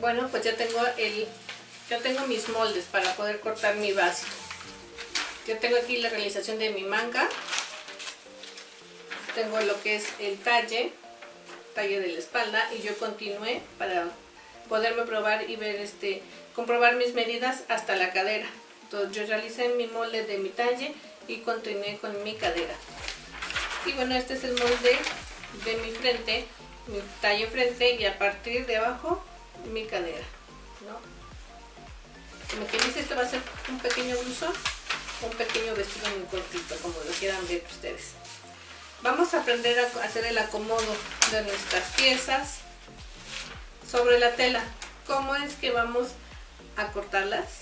Bueno, pues ya tengo mis moldes para poder cortar mi básico. Yo tengo aquí la realización de mi manga. Tengo lo que es el talle de la espalda, y yo continué para poderme probar y ver comprobar mis medidas hasta la cadera. Entonces yo realicé mi molde de mi talle y continué con mi cadera. Y bueno, este es el molde de mi frente, mi talle frente, y a partir de abajo mi cadera, ¿no? Como que dice, esto va a ser un pequeño blusón, un pequeño vestido muy cortito, como lo quieran ver ustedes. Vamos a aprender a hacer el acomodo de nuestras piezas sobre la tela. ¿Cómo es que vamos a cortarlas?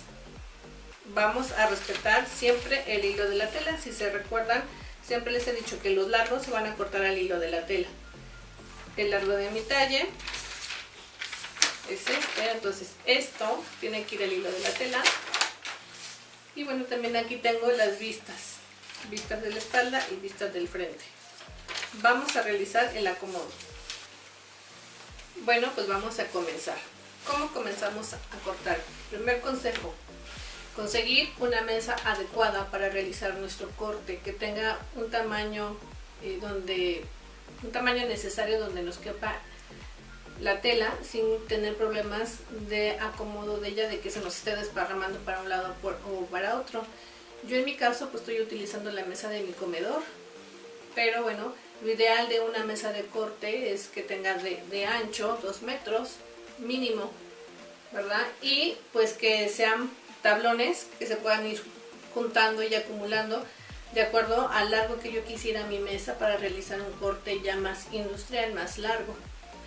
Vamos a respetar siempre el hilo de la tela. Si se recuerdan, siempre les he dicho que los largos se van a cortar al hilo de la tela. El largo de mi talle es este, entonces esto tiene que ir al hilo de la tela. Y bueno, también aquí tengo las vistas de la espalda y vistas del frente. Vamos a realizar el acomodo. Bueno, pues vamos a comenzar. ¿Cómo comenzamos a cortar? Primer consejo: conseguir una mesa adecuada para realizar nuestro corte, que tenga un tamaño necesario donde nos quepa la tela sin tener problemas de acomodo de ella, de que se nos esté desparramando para un lado o para otro. Yo en mi caso pues estoy utilizando la mesa de mi comedor, pero bueno, lo ideal de una mesa de corte es que tenga de ancho 2 metros mínimo, ¿verdad? Y pues que sean tablones que se puedan ir juntando y acumulando de acuerdo al largo que yo quisiera mi mesa para realizar un corte ya más industrial, más largo.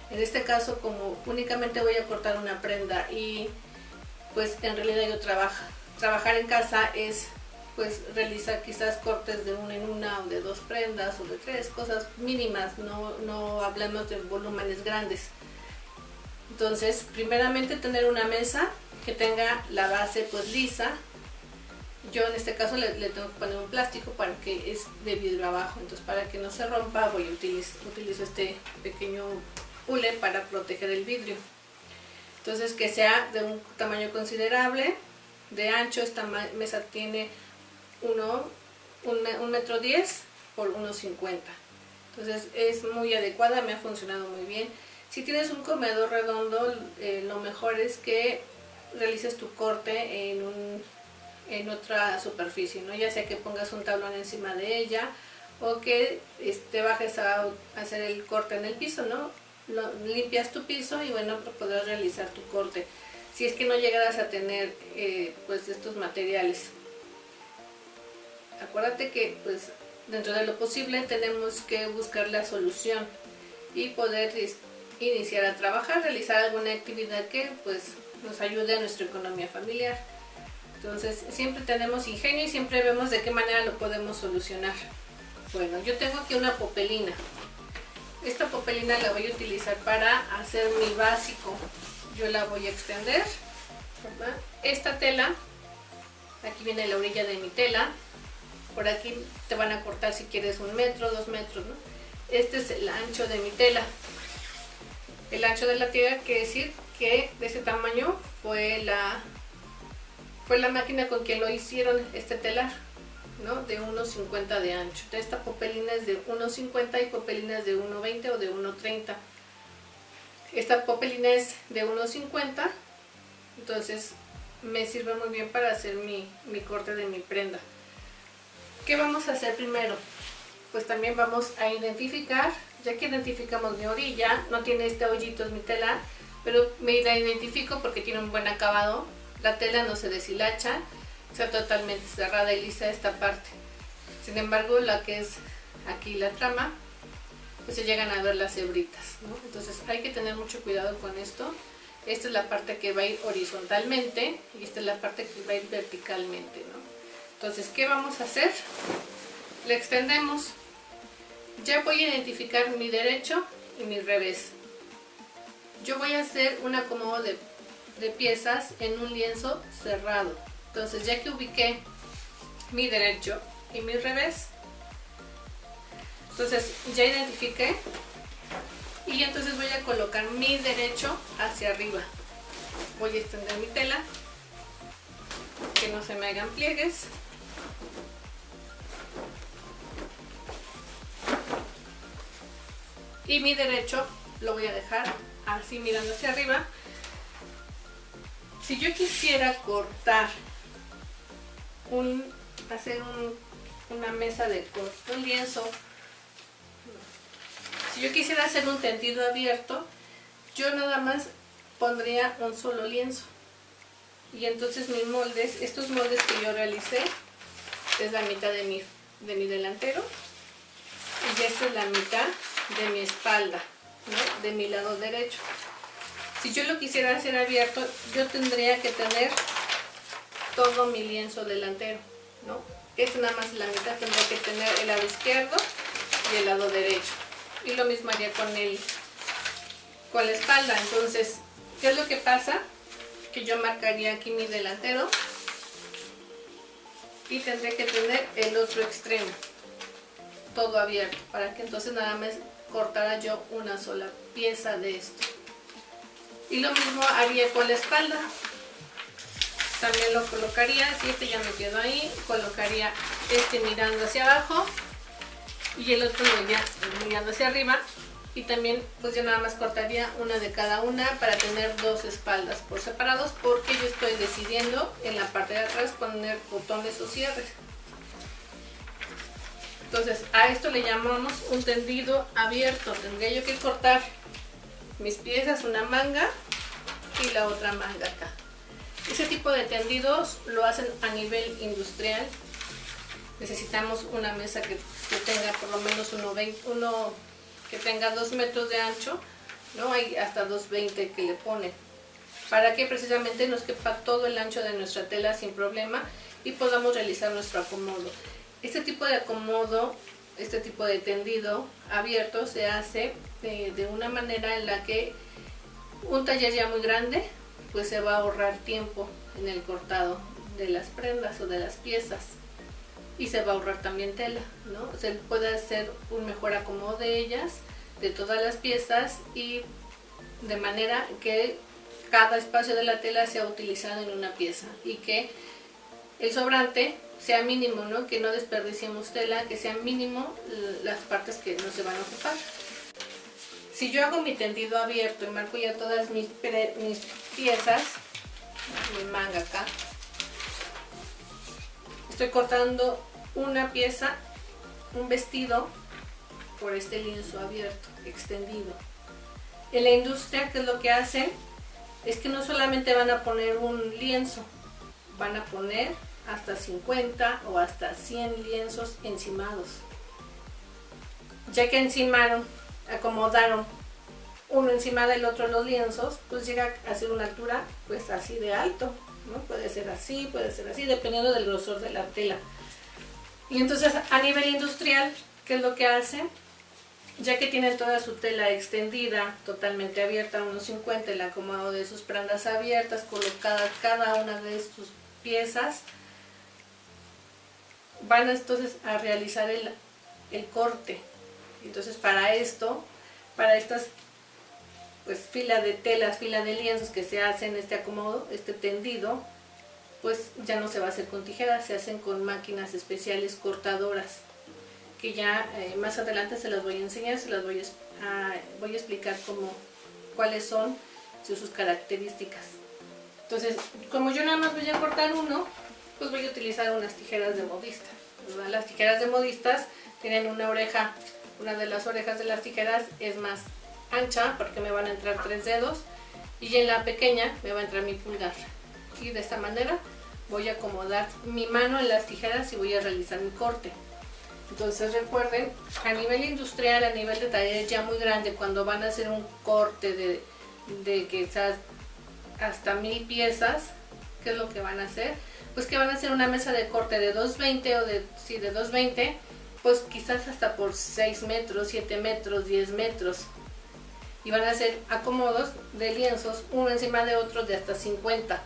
En este caso, como únicamente voy a cortar una prenda y pues en realidad yo trabajar en casa es pues realizar quizás cortes de una en una, o de 2 prendas, o de 3, cosas mínimas, no hablamos de volúmenes grandes. Entonces, primeramente tener una mesa que tenga la base pues lisa. Yo en este caso le tengo que poner un plástico para que es de vidrio abajo, entonces para que no se rompa utilizo este pequeño hule para proteger el vidrio. Entonces que sea de un tamaño considerable, de ancho. Esta mesa tiene 1,10 metros por 1,50. Entonces es muy adecuada, me ha funcionado muy bien. Si tienes un comedor redondo, lo mejor es que realices tu corte en otra superficie, ¿no? Ya sea que pongas un tablón encima de ella o que te bajes a hacer el corte en el piso, ¿no? Limpias tu piso y bueno, podrás realizar tu corte si es que no llegaras a tener pues estos materiales. Acuérdate que pues dentro de lo posible tenemos que buscar la solución y poder iniciar a trabajar, realizar alguna actividad que pues nos ayude a nuestra economía familiar. Entonces siempre tenemos ingenio y siempre vemos de qué manera lo podemos solucionar. Bueno, yo tengo aquí una popelina. Esta popelina la voy a utilizar para hacer mi básico. Yo la voy a extender, ¿verdad? Esta tela, aquí viene la orilla de mi tela. Por aquí te van a cortar si quieres 1 metro, 2 metros, ¿no? Este es el ancho de mi tela. El ancho de la tela quiere decir que de ese tamaño fue la máquina con que lo hicieron este telar, ¿no? De 1,50 de ancho. Esta popelina es de 1,50 y popelinas de 1,20 o de 1,30. Esta popelina es de 1,50, entonces me sirve muy bien para hacer mi corte de mi prenda. ¿Qué vamos a hacer primero? Pues también vamos a identificar, ya que identificamos mi orilla, no tiene este hoyito en mi tela, pero me la identifico porque tiene un buen acabado. La tela no se deshilacha, está totalmente cerrada y lisa esta parte. Sin embargo, la que es aquí la trama, pues se llegan a ver las hebritas, ¿no? Entonces hay que tener mucho cuidado con esto. Esta es la parte que va a ir horizontalmente y esta es la parte que va a ir verticalmente, ¿no? Entonces, ¿qué vamos a hacer? Le extendemos. Ya voy a identificar mi derecho y mi revés. Yo voy a hacer un acomodo de piezas en un lienzo cerrado. Entonces, ya que ubiqué mi derecho y mi revés, entonces ya identifiqué y entonces voy a colocar mi derecho hacia arriba. voy a extender mi tela, que no se me hagan pliegues. Y mi derecho lo voy a dejar así mirando hacia arriba. Si yo quisiera cortar, hacer una mesa de corte, un lienzo, si yo quisiera hacer un tendido abierto, yo nada más pondría un solo lienzo. Y entonces mis moldes, estos moldes que yo realicé, es la mitad de mi delantero. Y esta es la mitad de mi espalda, ¿no? De mi lado derecho. Si yo lo quisiera hacer abierto, yo tendría que tener todo mi lienzo delantero, ¿no? Esta nada más la mitad, tendría que tener el lado izquierdo y el lado derecho. Y lo mismo haría con la espalda. Entonces, ¿qué es lo que pasa? Que yo marcaría aquí mi delantero y tendría que tener el otro extremo todo abierto, para que entonces nada más cortara yo una sola pieza de esto. Y lo mismo haría con la espalda. También lo colocaría, si este ya me quedó ahí, colocaría este mirando hacia abajo y el otro ya mirando hacia arriba. Y también pues yo nada más cortaría una de cada una para tener dos espaldas por separados, porque yo estoy decidiendo en la parte de atrás poner botones o cierres. Entonces a esto le llamamos un tendido abierto. Tendría yo que cortar mis piezas, una manga y la otra manga acá. Ese tipo de tendidos lo hacen a nivel industrial. Necesitamos una mesa que tenga por lo menos que tenga 2 metros de ancho, ¿no? Hay hasta 2,20 que le ponen, para que precisamente nos quepa todo el ancho de nuestra tela sin problema y podamos realizar nuestro acomodo. Este tipo de acomodo, este tipo de tendido abierto se hace de una manera en la que un taller ya muy grande pues se va a ahorrar tiempo en el cortado de las prendas o de las piezas, y se va a ahorrar también tela, ¿no? Se puede hacer un mejor acomodo de ellas, de todas las piezas, y de manera que cada espacio de la tela sea utilizado en una pieza y que el sobrante sea mínimo, ¿no? Que no desperdiciemos tela, que sean mínimo las partes que no se van a ocupar. Si yo hago mi tendido abierto y marco ya todas mis piezas, mi manga acá, estoy cortando una pieza, un vestido, por este lienzo abierto, extendido. En la industria, ¿qué es lo que hacen? Es que no solamente van a poner un lienzo, van a poner hasta 50 o hasta 100 lienzos encimados. Ya que encimaron, acomodaron uno encima del otro los lienzos, pues llega a ser una altura pues así de alto, ¿no? Puede ser así, dependiendo del grosor de la tela. Y entonces a nivel industrial, ¿qué es lo que hacen? Ya que tienen toda su tela extendida, totalmente abierta, unos 50, el acomodo de sus prendas abiertas, colocada cada una de sus piezas, van entonces a realizar el corte. Entonces para esto, para estas pues fila de telas, fila de lienzos que se hacen este acomodo, este tendido, pues ya no se va a hacer con tijeras, se hacen con máquinas especiales cortadoras, que ya más adelante se las voy a enseñar, voy a explicar cuáles son sus características. Entonces, como yo nada más voy a cortar uno, pues voy a utilizar unas tijeras de modista, ¿verdad? Las tijeras de modistas tienen una oreja, una de las orejas de las tijeras es más ancha porque me van a entrar 3 dedos, y en la pequeña me va a entrar mi pulgar. Y de esta manera voy a acomodar mi mano en las tijeras y voy a realizar mi corte. Entonces recuerden, a nivel industrial, a nivel de taller ya muy grande, cuando van a hacer un corte de quizás hasta 1000 piezas, ¿qué es lo que van a hacer? Pues que van a hacer una mesa de corte de 2,20 o de 2,20, pues quizás hasta por 6 metros, 7 metros, 10 metros. Y van a hacer acomodos de lienzos uno encima de otro de hasta 50.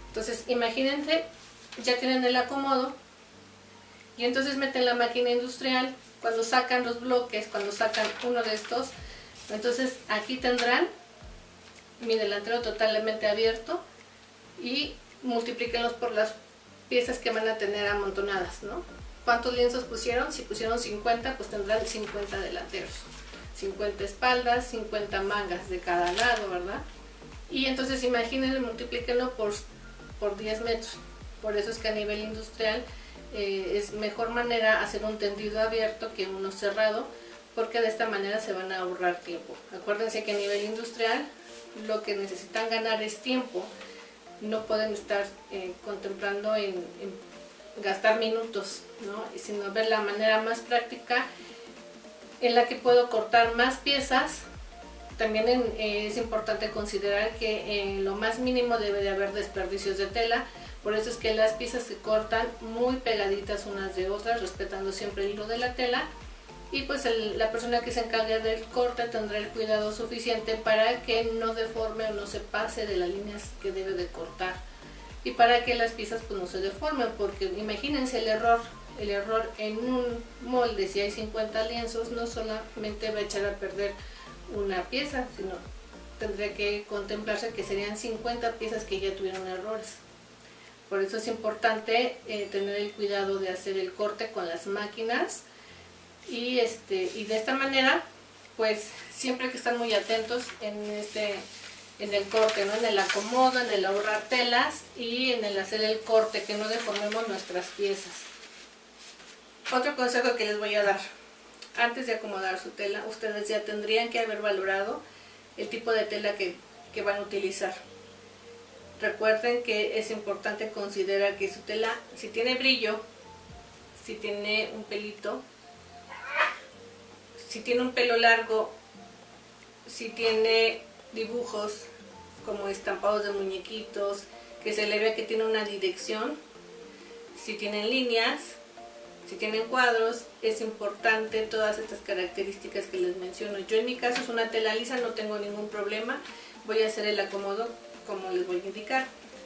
Entonces imagínense, ya tienen el acomodo y entonces meten la máquina industrial. Cuando sacan los bloques, cuando sacan uno de estos, entonces aquí tendrán mi delantero totalmente abierto y multiplíquenlos por las piezas que van a tener amontonadas, ¿no? ¿Cuántos lienzos pusieron? Si pusieron 50, pues tendrán 50 delanteros, 50 espaldas, 50 mangas de cada lado, ¿verdad? Y entonces imagínenlo, multiplíquenlo por 10 metros. Por eso es que a nivel industrial es mejor manera hacer un tendido abierto que uno cerrado, porque de esta manera se van a ahorrar tiempo. Acuérdense que a nivel industrial lo que necesitan ganar es tiempo. No pueden estar contemplando en gastar minutos, ¿no? Sino ver la manera más práctica en la que puedo cortar más piezas. También es importante considerar que en lo más mínimo debe de haber desperdicios de tela. Por eso es que las piezas se cortan muy pegaditas unas de otras, respetando siempre el hilo de la tela. Y pues la persona que se encargue del corte tendrá el cuidado suficiente para que no deforme o no se pase de las líneas que debe de cortar. Y para que las piezas pues no se deformen, porque imagínense el error en un molde. Si hay 50 lienzos, no solamente va a echar a perder una pieza, sino tendría que contemplarse que serían 50 piezas que ya tuvieron errores. Por eso es importante tener el cuidado de hacer el corte con las máquinas y de esta manera pues siempre hay que estar muy atentos en el corte, ¿no? En el acomodo, en el ahorrar telas y en el hacer el corte, que no deformemos nuestras piezas. Otro consejo que les voy a dar: antes de acomodar su tela, ustedes ya tendrían que haber valorado el tipo de tela que van a utilizar. Recuerden que es importante considerar que su tela, si tiene brillo, si tiene un pelito, si tiene un pelo largo, si tiene dibujos como estampados de muñequitos, que se le vea que tiene una dirección, si tienen líneas, si tienen cuadros, es importante todas estas características que les menciono. Yo en mi caso es una tela lisa, no tengo ningún problema, voy a hacer el acomodo como les voy a indicar.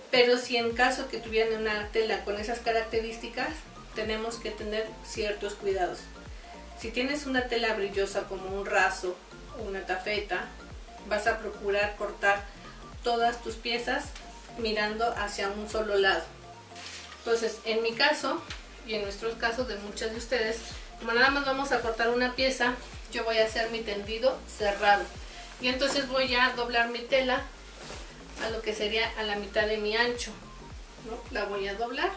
Pero si en caso que tuvieran una tela con esas características, tenemos que tener ciertos cuidados. Si tienes una tela brillosa como un raso o una tafeta, vas a procurar cortar todas tus piezas mirando hacia un solo lado. Entonces, en mi caso y en nuestros casos de muchas de ustedes, como nada más vamos a cortar una pieza, yo voy a hacer mi tendido cerrado. Y entonces voy a doblar mi tela a lo que sería a la mitad de mi ancho, ¿no? La voy a doblar.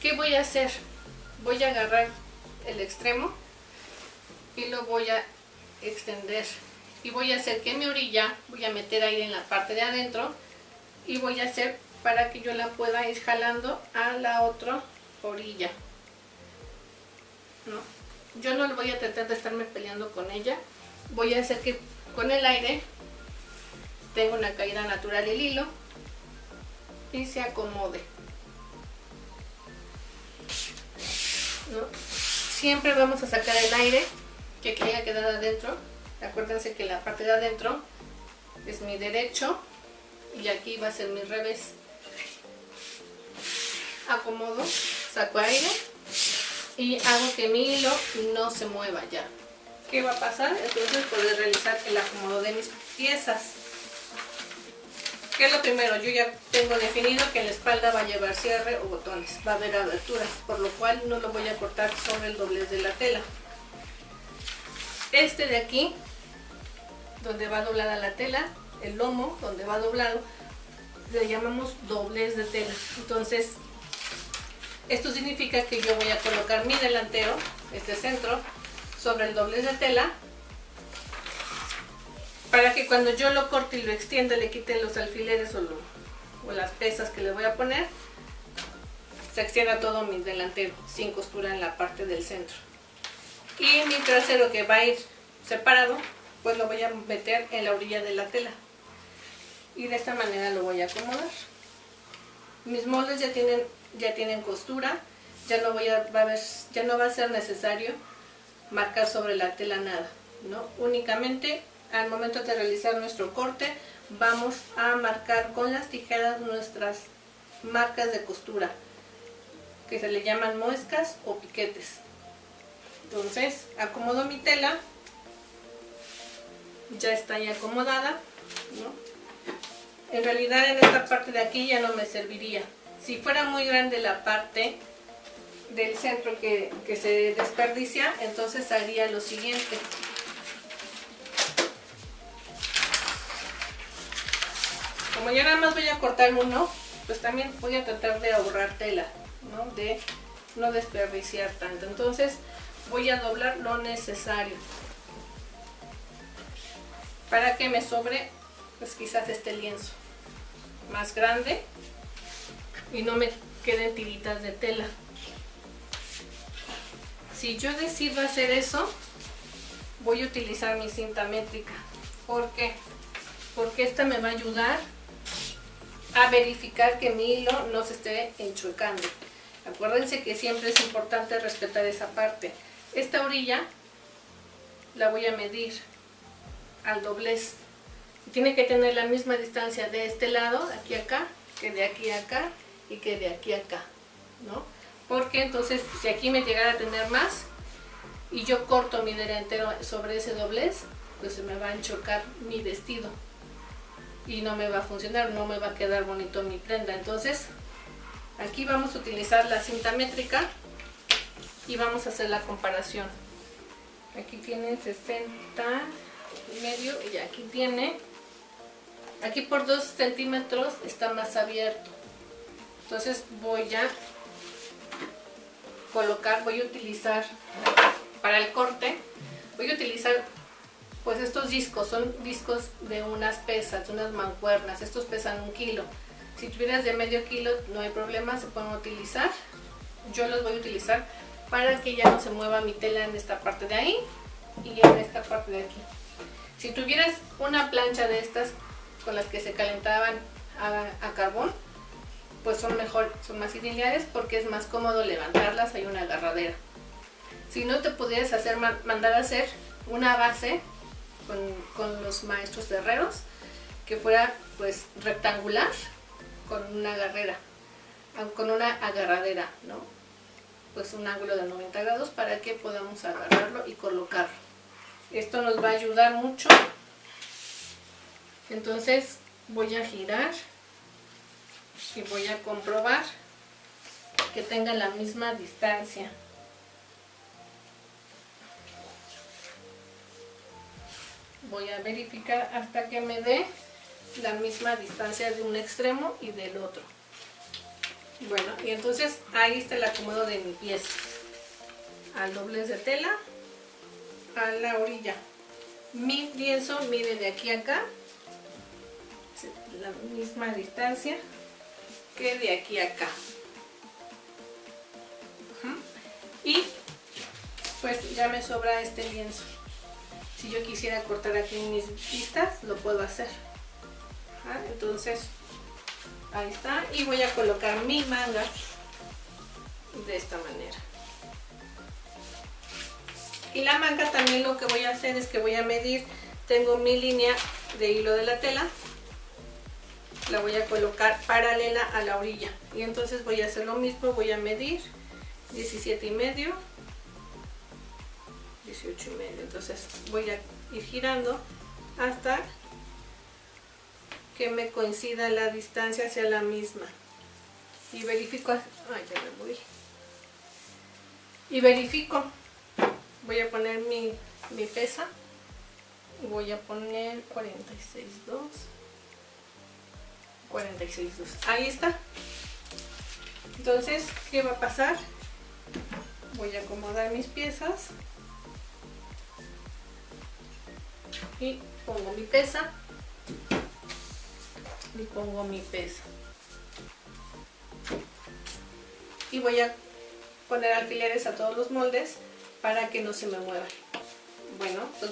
¿Qué voy a hacer? Voy a agarrar el extremo y lo voy a extender. Y voy a hacer que mi orilla, voy a meter aire en la parte de adentro y voy a hacer para que yo la pueda ir jalando a la otra orilla, ¿no? Yo no voy a tratar de estarme peleando con ella. Voy a hacer que con el aire tenga una caída natural el hilo y se acomode, ¿no? Siempre vamos a sacar el aire que haya quedado adentro. Acuérdense que la parte de adentro es mi derecho y aquí va a ser mi revés. Acomodo, saco aire y hago que mi hilo no se mueva ya. ¿Qué va a pasar? Entonces poder realizar el acomodo de mis piezas. ¿Qué es lo primero? Yo ya tengo definido que la espalda va a llevar cierre o botones, va a haber aberturas, por lo cual no lo voy a cortar sobre el doblez de la tela. Este de aquí, donde va doblada la tela, el lomo donde va doblado, le llamamos doblez de tela. Entonces, esto significa que yo voy a colocar mi delantero, este centro, sobre el doblez de tela, para que cuando yo lo corte y lo extienda, le quite los alfileres o las pesas que le voy a poner, se extienda todo mi delantero sin costura en la parte del centro. Y mi trasero, que va a ir separado, pues lo voy a meter en la orilla de la tela y de esta manera lo voy a acomodar. Mis moldes ya tienen costura, ya no va a ser necesario marcar sobre la tela nada, ¿no? Únicamente al momento de realizar nuestro corte vamos a marcar con las tijeras nuestras marcas de costura, que se le llaman muescas o piquetes. Entonces acomodo mi tela, ya está ahí acomodada, ¿no? en realidad en esta parte de aquí ya no me serviría. Si fuera muy grande la parte del centro que se desperdicia, entonces haría lo siguiente. Como ya nada más voy a cortar uno, pues también voy a tratar de ahorrar tela, ¿no? De no desperdiciar tanto. Entonces voy a doblar lo necesario para que me sobre, pues quizás este lienzo más grande y no me queden tiritas de tela. Si yo decido hacer eso, voy a utilizar mi cinta métrica. ¿Por qué? Porque esta me va a ayudar a verificar que mi hilo no se esté enchuecando. Acuérdense que siempre es importante respetar esa parte. Esta orilla la voy a medir al doblez. Tiene que tener la misma distancia de este lado, de aquí a acá, que de aquí a acá y que de aquí a acá, ¿no? Porque entonces si aquí me llegara a tener más y yo corto mi delantero sobre ese doblez, pues se me va a enchocar mi vestido y no me va a funcionar, no me va a quedar bonito mi prenda. Entonces aquí vamos a utilizar la cinta métrica y vamos a hacer la comparación. Aquí tiene 60 y medio y aquí tiene, aquí por 2 centímetros está más abierto. Entonces voy a colocar, voy a utilizar para el corte, voy a utilizar pues estos discos, son discos de unas pesas, de unas mancuernas. Estos pesan 1 kilo. Si tuvieras de medio kilo no hay problema, se pueden utilizar. Yo los voy a utilizar para que ya no se mueva mi tela en esta parte de ahí y en esta parte de aquí. Si tuvieras una plancha de estas con las que se calentaban a carbón, pues son mejor, son más ideales porque es más cómodo levantarlas, hay una agarradera. Si no, te pudieras hacer, mandar a hacer una base con los maestros herreros que fuera pues rectangular con una agarradera, ¿no? Pues un ángulo de 90 grados para que podamos agarrarlo y colocarlo. Esto nos va a ayudar mucho. Entonces voy a girar y voy a comprobar que tenga la misma distancia. Voy a verificar hasta que me dé la misma distancia de un extremo y del otro. Bueno, y entonces ahí está el acomodo de mi pieza. Al doblez de tela, a la orilla. Mi lienzo mide de aquí a acá la misma distancia que de aquí a acá. Y pues ya me sobra este lienzo. Si yo quisiera cortar aquí mis pistas, lo puedo hacer. Entonces ahí está, y voy a colocar mi manga de esta manera. Y la manga también lo que voy a hacer es que voy a medir, tengo mi línea de hilo de la tela, la voy a colocar paralela a la orilla, y entonces voy a hacer lo mismo, voy a medir 17 y medio, 18 y medio, entonces voy a ir girando hasta que me coincida la distancia hacia la misma y verifico, ya me moví, y verifico, voy a poner mi pesa, voy a poner 46.2, 46.2, ahí está. Entonces, ¿qué va a pasar? Voy a acomodar mis piezas y pongo mi pesa y pongo mi pesa y voy a poner alfileres a todos los moldes para que no se me muevan. Bueno, pues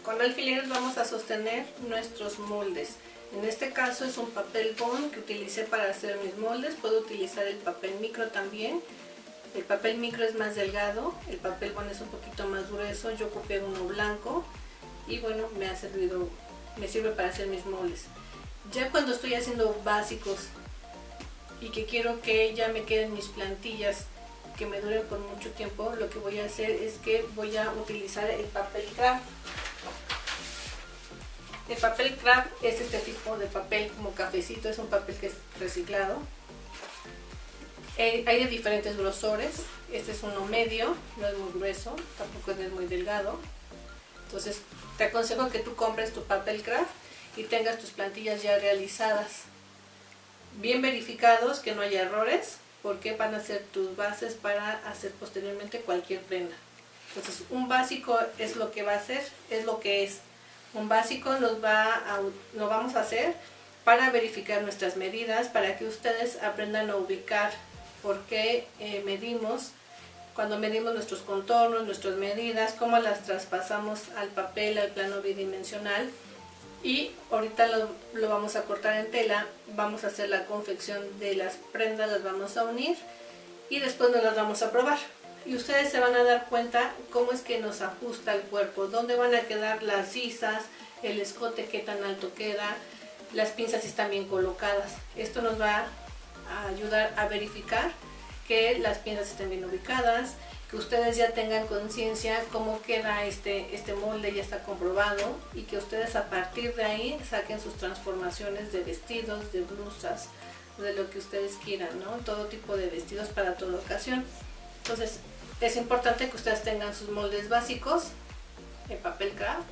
con alfileres vamos a sostener nuestros moldes. En este caso es un papel bond que utilicé para hacer mis moldes. Puedo utilizar el papel micro también. El papel micro es más delgado, el papel bond es un poquito más grueso. Yo copié uno blanco y bueno, me sirve para hacer mis moldes. Ya cuando estoy haciendo básicos y que quiero que ya me queden mis plantillas que me duren por mucho tiempo, lo que voy a hacer es que voy a utilizar el papel craft. El papel craft es este tipo de papel como cafecito, es un papel que es reciclado. Hay de diferentes grosores, este es uno medio, no es muy grueso, tampoco es muy delgado. Entonces te aconsejo que tú compres tu papel craft y tengas tus plantillas ya realizadas, bien verificados, que no haya errores, porque van a ser tus bases para hacer posteriormente cualquier prenda. Entonces un básico es lo que va a ser, es lo que es. Un básico lo vamos a hacer para verificar nuestras medidas, para que ustedes aprendan a ubicar por qué medimos, cuando medimos nuestros contornos, nuestras medidas, cómo las traspasamos al papel, al plano bidimensional. Y ahorita lo vamos a cortar en tela, vamos a hacer la confección de las prendas, las vamos a unir y después nos las vamos a probar. Y ustedes se van a dar cuenta cómo es que nos ajusta el cuerpo, dónde van a quedar las sisas, el escote qué tan alto queda, las pinzas si están bien colocadas. Esto nos va a ayudar a verificar que las pinzas estén bien ubicadas, que ustedes ya tengan conciencia cómo queda este molde, ya está comprobado, y que ustedes a partir de ahí saquen sus transformaciones de vestidos, de blusas, de lo que ustedes quieran, ¿no? Todo tipo de vestidos para toda ocasión. Entonces es importante que ustedes tengan sus moldes básicos en papel craft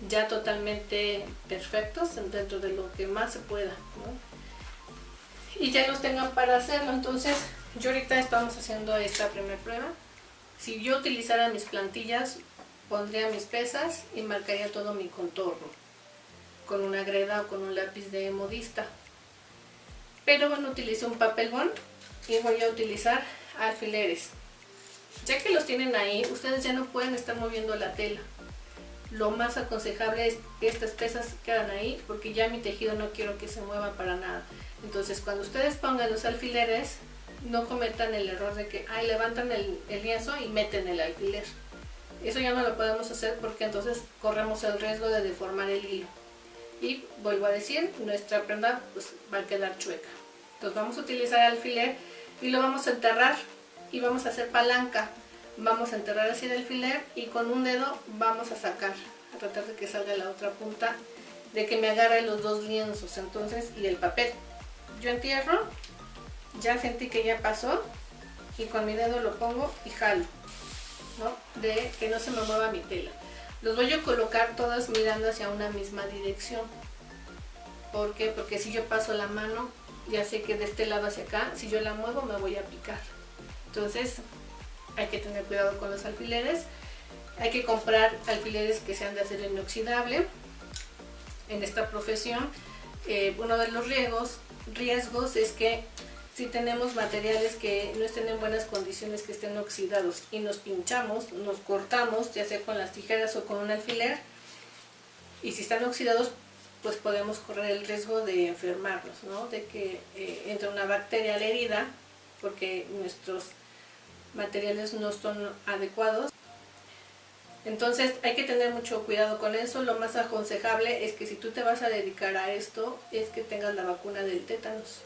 ya totalmente perfectos dentro de lo que más se pueda, ¿no? Y ya los tengan para hacerlo. Entonces yo ahorita estamos haciendo esta primera prueba. Si yo utilizara mis plantillas, pondría mis pesas y marcaría todo mi contorno con una greda o con un lápiz de modista. Pero bueno, utilizo un papel bond y voy a utilizar alfileres. Ya que los tienen ahí, ustedes ya no pueden estar moviendo la tela. Lo más aconsejable es que estas pesas quedan ahí, porque ya mi tejido no quiero que se mueva para nada. Entonces cuando ustedes pongan los alfileres, no cometan el error de que levantan el lienzo y meten el alfiler. Eso ya no lo podemos hacer, porque entonces corremos el riesgo de deformar el hilo. Y vuelvo a decir, nuestra prenda pues va a quedar chueca. Entonces vamos a utilizar el alfiler y lo vamos a enterrar y vamos a hacer palanca. Vamos a enterrar así el alfiler y con un dedo vamos a sacar, a tratar de que salga la otra punta, de que me agarre los dos lienzos, entonces, y el papel. Yo entierro, ya sentí que ya pasó y con mi dedo lo pongo y jalo, ¿no? De que no se me mueva mi tela. Los voy a colocar todas mirando hacia una misma dirección. ¿Por qué? Porque si yo paso la mano, ya sé que de este lado hacia acá, si yo la muevo me voy a picar. Entonces hay que tener cuidado con los alfileres. Hay que comprar alfileres que sean de acero inoxidable. En esta profesión, uno de los riesgos es que si tenemos materiales que no estén en buenas condiciones, que estén oxidados y nos pinchamos, nos cortamos, ya sea con las tijeras o con un alfiler, y si están oxidados, pues podemos correr el riesgo de enfermarnos, ¿no? De que entre una bacteria a la herida, porque nuestros materiales no son adecuados. Entonces hay que tener mucho cuidado con eso. Lo más aconsejable es que si tú te vas a dedicar a esto, es que tengas la vacuna del tétanos,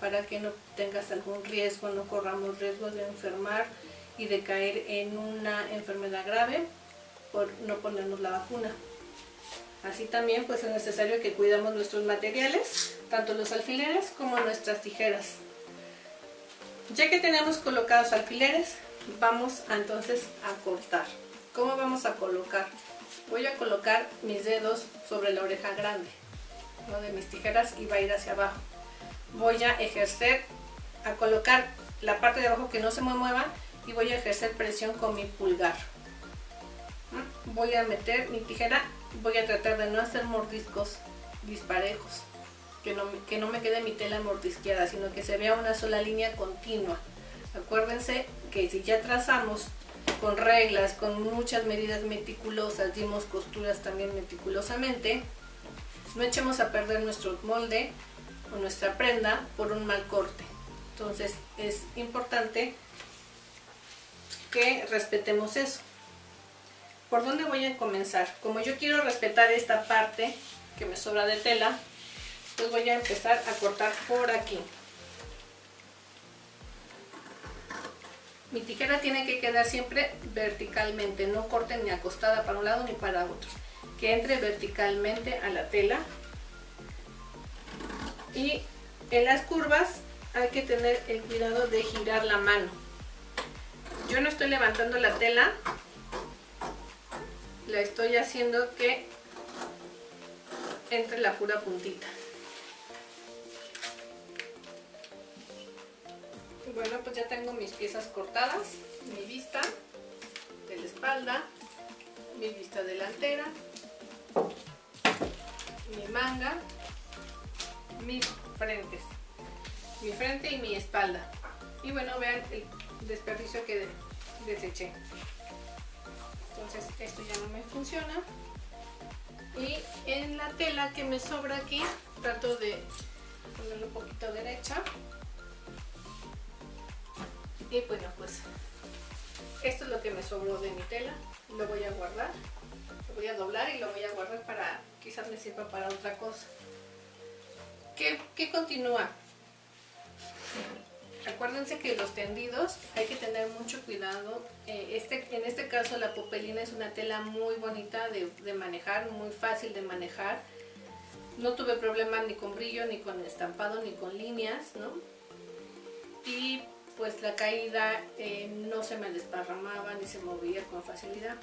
para que no tengas algún riesgo, no corramos riesgo de enfermar y de caer en una enfermedad grave por no ponernos la vacuna. Así también pues es necesario que cuidemos nuestros materiales, tanto los alfileres como nuestras tijeras. Ya que tenemos colocados alfileres, vamos entonces a cortar. ¿Cómo vamos a colocar? Voy a colocar mis dedos sobre la oreja grande, ¿no?, de mis tijeras, y va a ir hacia abajo. Voy a colocar la parte de abajo que no se me mueva, y voy a ejercer presión con mi pulgar. Voy a meter mi tijera, voy a tratar de no hacer mordiscos disparejos, que no me quede mi tela mordisqueada, sino que se vea una sola línea continua. Acuérdense que si ya trazamos con reglas, con muchas medidas meticulosas, dimos costuras también meticulosamente, no echemos a perder nuestro molde o nuestra prenda por un mal corte. Entonces es importante que respetemos eso. ¿Por dónde voy a comenzar? Como yo quiero respetar esta parte que me sobra de tela, pues voy a empezar a cortar por aquí. Mi tijera tiene que quedar siempre verticalmente, no corten ni acostada para un lado ni para otro. que entre verticalmente a la tela. Y en las curvas hay que tener el cuidado de girar la mano. Yo no estoy levantando la tela, la estoy haciendo que entre la pura puntita. Bueno, pues ya tengo mis piezas cortadas, mi vista de la espalda, mi vista delantera, mi manga, mis frentes, mi frente y mi espalda. Y bueno, vean el desperdicio que deseché. Entonces esto ya no me funciona. Y en la tela que me sobra aquí, trato de ponerlo un poquito derecha. Y bueno, pues esto es lo que me sobró de mi tela. Lo voy a guardar, lo voy a doblar y lo voy a guardar para, quizás me sirva para otra cosa. ¿Qué continúa? Acuérdense que los tendidos hay que tener mucho cuidado. En este caso la popelina es una tela muy bonita de manejar, muy fácil de manejar. No tuve problemas ni con brillo, ni con estampado, ni con líneas, ¿no? Y pues la caída no se me desparramaba ni se movía con facilidad.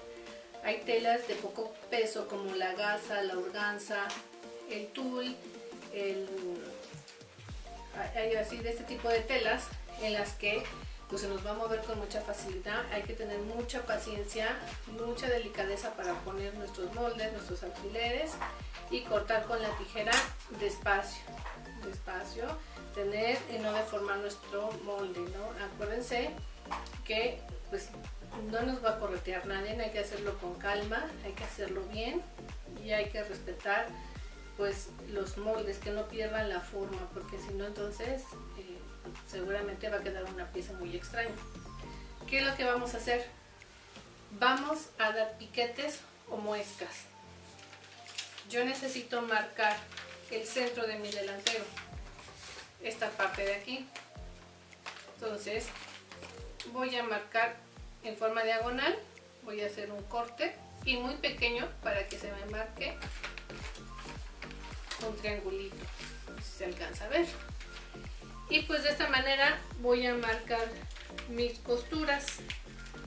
Hay telas de poco peso como la gasa, la organza, el tul, hay así de este tipo de telas en las que pues se nos va a mover con mucha facilidad. Hay que tener mucha paciencia, mucha delicadeza para poner nuestros moldes, nuestros alfileres y cortar con la tijera despacio, despacio, tener y no deformar nuestro molde, ¿no? Acuérdense que pues no nos va a corretear nadie, hay que hacerlo con calma, hay que hacerlo bien y hay que respetar pues los moldes, que no pierdan la forma, porque si no entonces seguramente va a quedar una pieza muy extraña. ¿Qué es lo que vamos a hacer? Vamos a dar piquetes o muescas. Yo necesito marcar el centro de mi delantero, esta parte de aquí. Entonces voy a marcar en forma diagonal, voy a hacer un corte y muy pequeño para que se me marque un triangulito, si se alcanza a ver. Y pues de esta manera voy a marcar mis costuras,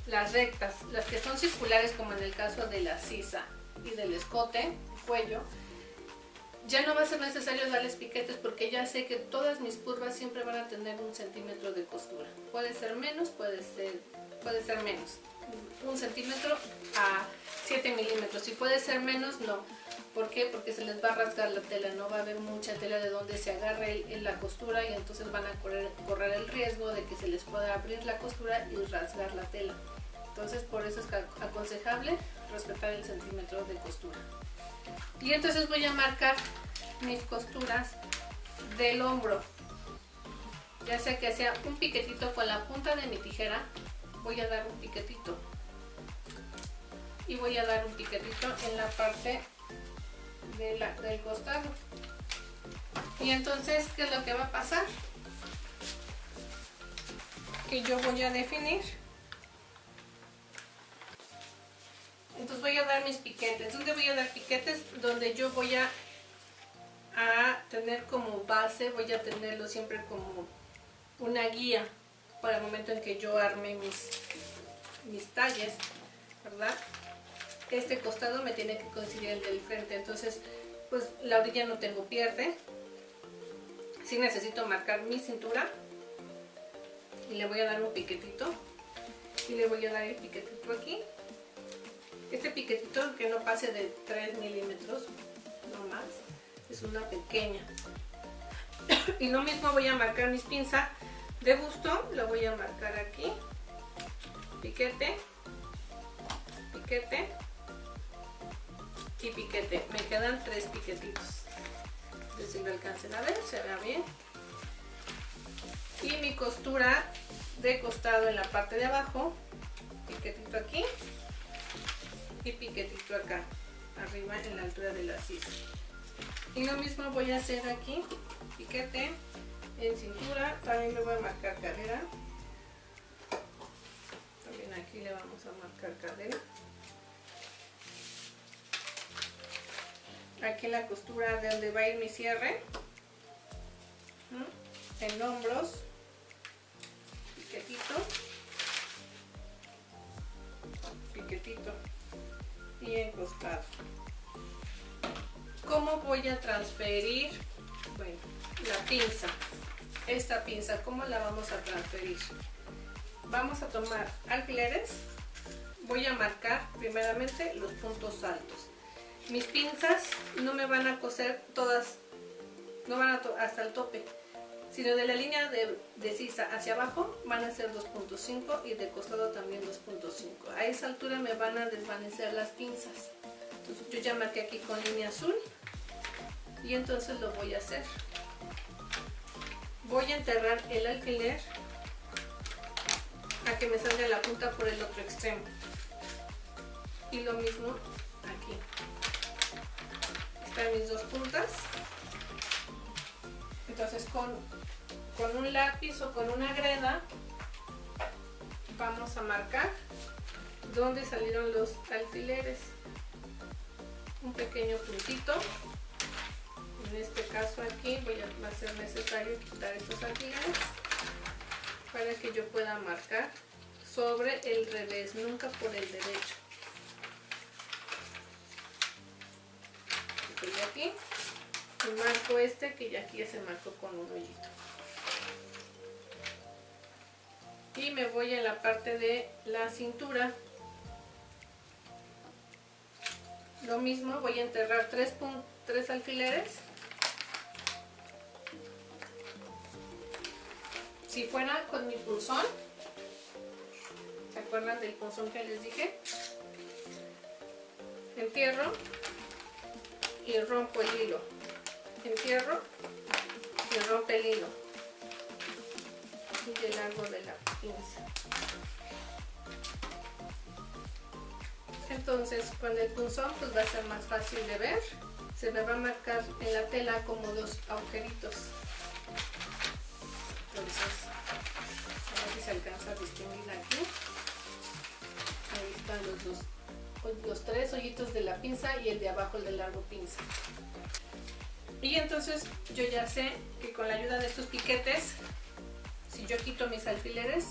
las rectas, las que son circulares, como en el caso de la sisa y del escote, el cuello. Ya no va a ser necesario darles piquetes porque ya sé que todas mis curvas siempre van a tener 1 centímetro de costura. Puede ser menos, puede ser menos. 1 centímetro a 7 milímetros. Y puede ser menos, no. ¿Por qué? Porque se les va a rasgar la tela, no va a haber mucha tela de donde se agarre la costura y entonces van a correr el riesgo de que se les pueda abrir la costura y rasgar la tela. Entonces por eso es aconsejable respetar el centímetro de costura. Y entonces voy a marcar mis costuras del hombro, ya sea que sea un piquetito con la punta de mi tijera, voy a dar un piquetito y voy a dar un piquetito en la parte del costado. Y entonces, ¿qué es lo que va a pasar? Que yo voy a definir. Entonces voy a dar mis piquetes. ¿Dónde voy a dar piquetes? Donde yo voy a tener como base, voy a tenerlo siempre como una guía para el momento en que yo arme mis talles, ¿verdad? Este costado me tiene que coincidir el del frente, entonces pues la orilla no tengo pierde. Sí necesito marcar mi cintura y le voy a dar un piquetito y le voy a dar el piquetito aquí. Este piquetito que no pase de 3 milímetros, no más, es una pequeña. Y lo mismo voy a marcar mis pinzas de busto, lo voy a marcar aquí, piquete, piquete y piquete. Me quedan 3 piquetitos. No sé si lo alcancen a ver, se vea bien. Y mi costura de costado en la parte de abajo, piquetito aquí y piquetito acá, arriba en la altura de la sisa. Y lo mismo voy a hacer aquí, piquete en cintura, también le voy a marcar cadera. También aquí le vamos a marcar cadera. aquí en la costura de donde va a ir mi cierre, en hombros, piquetito, piquetito y en costado. ¿Cómo voy a transferir? Bueno, la pinza, esta pinza, ¿cómo la vamos a transferir? Vamos a tomar alfileres, voy a marcar primeramente los puntos altos. Mis pinzas no me van a coser todas, no van hasta el tope, sino de la línea de sisa hacia abajo van a ser 2.5 y de costado también 2.5. A esa altura me van a desvanecer las pinzas. Entonces yo ya marqué aquí con línea azul y entonces lo voy a hacer. Voy a enterrar el alfiler a que me salga la punta por el otro extremo. Y lo mismo aquí. Están mis dos puntas. Entonces con un lápiz o con una greda vamos a marcar dónde salieron los alfileres. Un pequeño puntito. En este caso aquí va a ser necesario quitar estos alfileres para que yo pueda marcar sobre el revés, nunca por el derecho. Estoy aquí y marco este que ya aquí ya se marcó con un hoyito. Y me voy a la parte de la cintura. Lo mismo, voy a enterrar tres alfileres. Si fuera con mi punzón, ¿se acuerdan del punzón que les dije? Entierro y rompo el hilo. Entierro y rompo el hilo. Y le largo de la pinza. Entonces con el punzón pues va a ser más fácil de ver. Se me va a marcar en la tela como dos agujeritos. Entonces, a ver si se alcanza a distinguir aquí. Ahí están los tres hoyitos de la pinza y el de abajo, el de largo pinza. Y entonces yo ya sé que con la ayuda de estos piquetes, si yo quito mis alfileres,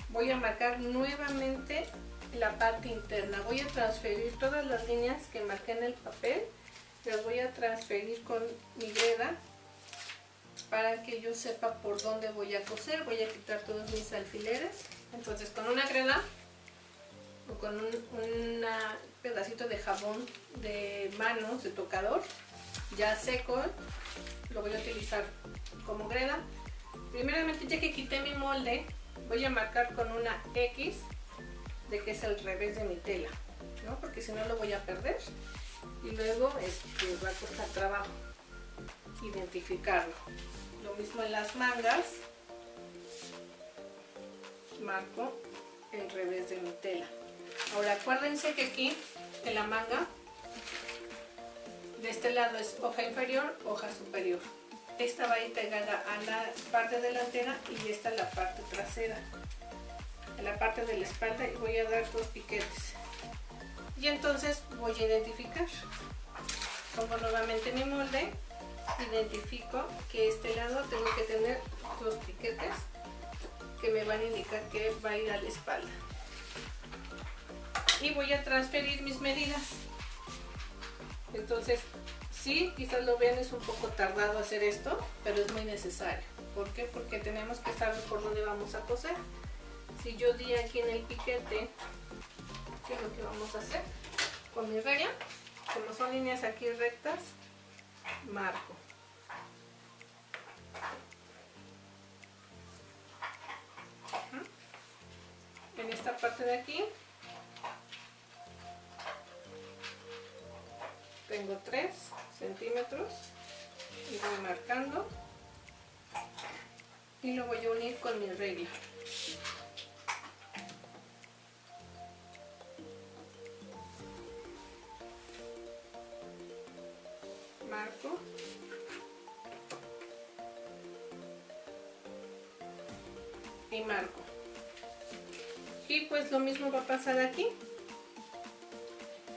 voy a marcar nuevamente la parte interna. Voy a transferir todas las líneas que marqué en el papel, las voy a transferir con mi greda para que yo sepa por dónde voy a coser. Voy a quitar todos mis alfileres. Entonces con una greda o con un pedacito de jabón de manos, de tocador, ya seco, lo voy a utilizar como greda. Primeramente, ya que quité mi molde, voy a marcar con una X de que es el revés de mi tela, ¿no? Porque si no lo voy a perder y luego va a costar trabajo identificarlo. Lo mismo en las mangas, marco el revés de mi tela. Ahora acuérdense que aquí en la manga de este lado es hoja inferior, hoja superior. Esta va a ir pegada a la parte delantera y esta a la parte trasera, a la parte de la espalda, y voy a dar dos piquetes. Y entonces voy a identificar. Pongo nuevamente mi molde, identifico que este lado tengo que tener dos piquetes que me van a indicar que va a ir a la espalda. Y voy a transferir mis medidas. Entonces, sí, quizás lo vean, es un poco tardado hacer esto, pero es muy necesario. ¿Por qué? Porque tenemos que saber por dónde vamos a coser. Si yo di aquí en el piquete, ¿qué es lo que vamos a hacer? Con mi regla, como son líneas aquí rectas, marco. En esta parte de aquí tengo 3 centímetros y voy marcando y lo voy a unir con mi regla. Marco y marco. Y pues lo mismo va a pasar aquí.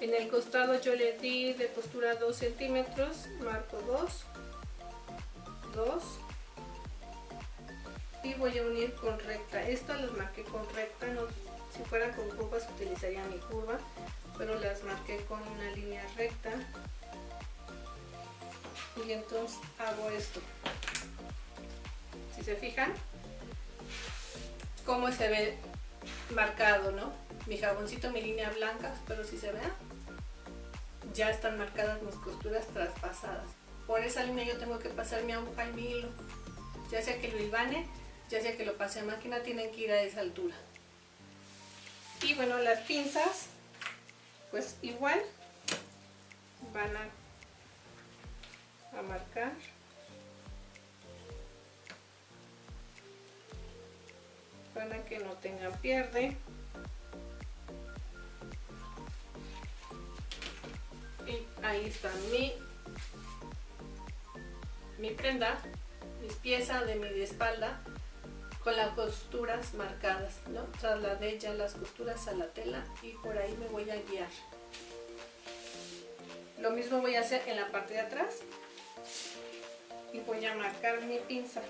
En el costado yo le di de costura 2 centímetros, marco 2, 2 y voy a unir con recta. Estas las marqué con recta, no, si fueran con curvas utilizaría mi curva, pero las marqué con una línea recta. Y entonces hago esto. Si se fijan cómo se ve marcado, ¿no? Mi jaboncito, mi línea blanca, pero si se vea, ya están marcadas mis costuras traspasadas. Por esa línea yo tengo que pasar mi aguja y mi hilo, ya sea que lo hilvane, ya sea que lo pase a máquina, tienen que ir a esa altura. Y bueno, las pinzas pues igual van a marcar para que no tengan pierde. Y ahí está mi prenda, mis piezas de mi espalda con las costuras marcadas, ¿no? Trasladé ya las costuras a la tela y por ahí me voy a guiar. Lo mismo voy a hacer en la parte de atrás y voy a marcar mi pinza.